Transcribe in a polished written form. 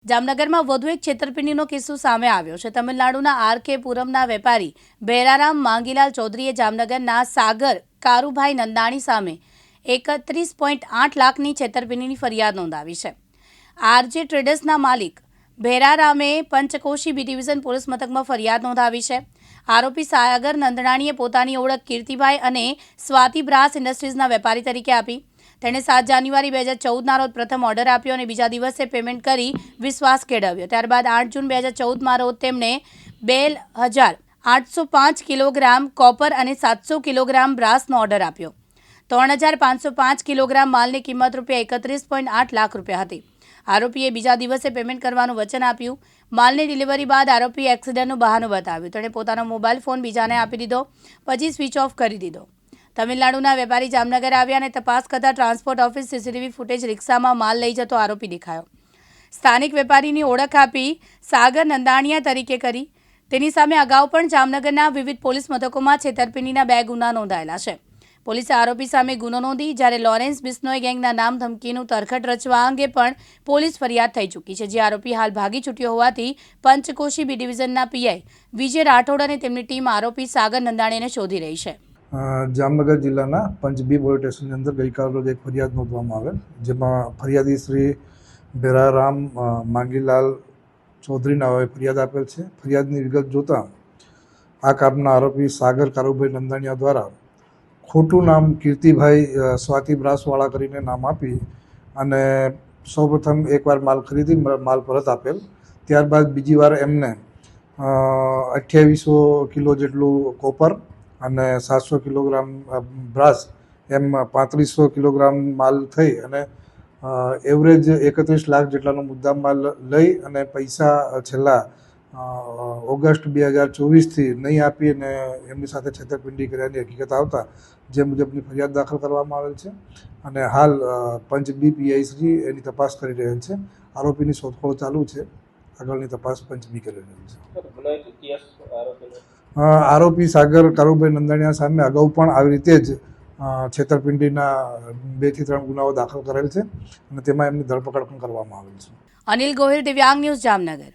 જામનગરમાં વધુ એક છેતરપિંડીનો કિસ્સો સામે આવ્યો છે। તમિલનાડુના આર.કે. પુરમના વેપારી ભેરારામ માંગીલાલ ચૌધરીએ જામનગરના સાગર કારુભાઈ નંદાણી સામે 31.8 લાખની છેતરપિંડીની ફરિયાદ નોંધાવી છે। આરજે ટ્રેડર્સના માલિક ભેરારામે પંચકોશી બી ડિવિઝન પોલીસ મથકમાં ફરિયાદ નોંધાવી છે। આરોપી સાગર નંદણાણીએ પોતાની ઓળખ કીર્તિભાઈ અને સ્વાતિ બ્રાસ ઇન્ડસ્ટ્રીઝના વેપારી તરીકે આપી। તેણે 7 જાન્યુઆરી 2014ના રોજ પ્રથમ ઓર્ડર આપ્યો અને બીજા દિવસે પેમેન્ટ કરી વિશ્વાસ કેળવ્યો। ત્યારબાદ 8 જૂન 2014ના રોજ તેમણે 2,805 કિલોગ્રામ કોપર અને 700 કિલોગ્રામ બ્રાસનો ઓર્ડર આપ્યો। 3,505 કિલોગ્રામ માલની કિંમત ₹31.8 લાખ હતી। આરોપીએ બીજા દિવસે પેમેન્ટ કરવાનું વચન આપ્યું। માલની ડિલિવરી બાદ આરોપીએ એક્સિડન્ટનું બહાનું બતાવ્યું। તેણે પોતાનો મોબાઈલ ફોન બીજાને આપી દીધો, પછી સ્વિચ ઓફ કરી દીધો। તમિલનાડુના વેપારી જામનગર આવ્યા અને તપાસ કરતા ટ્રાન્સપોર્ટ ઓફિસ સીસીટીવી ફૂટેજ રિક્ષામાં માલ લઈ જતો આરોપી દેખાયો। સ્થાનિક વેપારીની ઓળખ આપી સાગર નંદાણીયા તરીકે કરી। તેની સામે અગાઉ પણ જામનગરના વિવિધ પોલીસ મથકોમાં છેતરપિંડીના 2 ગુના નોંધાયેલા છે। પોલીસે આરોપી સામે ગુનો નોંધી, જ્યારે લોરેન્સ બિશ્નોઈ ગેંગના નામ ધમકીનું તરખટ રચવા અંગે પણ પોલીસ ફરિયાદ થઈ ચૂકી છે, જે આરોપી હાલ ભાગી છૂટ્યો હોવાથી પંચકોશી બી ડિવિઝનના પીઆઈ વિજય રાઠોડ અને તેમની ટીમ આરોપી સાગર નંદાણીને શોધી રહી છે। જામનગર જિલ્લાના પંચ બી પોલીસ સ્ટેશનની અંદર ગઈકાલ રોજ એક ફરિયાદ નોંધવામાં આવેલ, જેમાં ફરિયાદી શ્રી ભેરારામ માંગીલાલ ચૌધરીના ફરિયાદ આપેલ છે। ફરિયાદની વિગત જોતાં આ કામના આરોપી સાગર કારુભાઈ નંદાણીયા દ્વારા ખોટું નામ કીર્તિભાઈ સ્વાતિ બ્રાસવાળા કરીને નામ આપી અને સૌપ્રથમ એકવાર માલ ખરીદી માલ પરત આપેલ। ત્યારબાદ બીજી વાર એમને 2800 કિલો જેટલું કોપર અને 700 કિલોગ્રામ બ્રાસ એમ 3500 કિલોગ્રામ માલ થઈ અને એવરેજ 31 લાખ જેટલાનો મુદ્દામ માલ લઈ અને પૈસા છેલ્લા ઓગસ્ટ 2024થી નહીં આપી અને એમની સાથે છેતરપિંડી કર્યાની હકીકત આવતા જે મુજબની ફરિયાદ દાખલ કરવામાં આવેલ છે અને હાલ પંચ બી પીઆઈ શ્રી એની તપાસ કરી રહેલ છે। આરોપીની શોધખોળ ચાલુ છે। આગળની તપાસ પંચ બી કરી રહેલ છે। આરોપી સાગર કારુભાઈ નંદાણીયા સામે અગાઉ પણ આવી રીતે જ છેતરપિંડીના 2 થી 3 ગુનાઓ દાખલ કરેલ છે અને તેમાં એમની ધરપકડ પણ કરવામાં આવેલ છે। અનિલ ગોહિલ, દિવ્યાંગ ન્યૂઝ, જામનગર।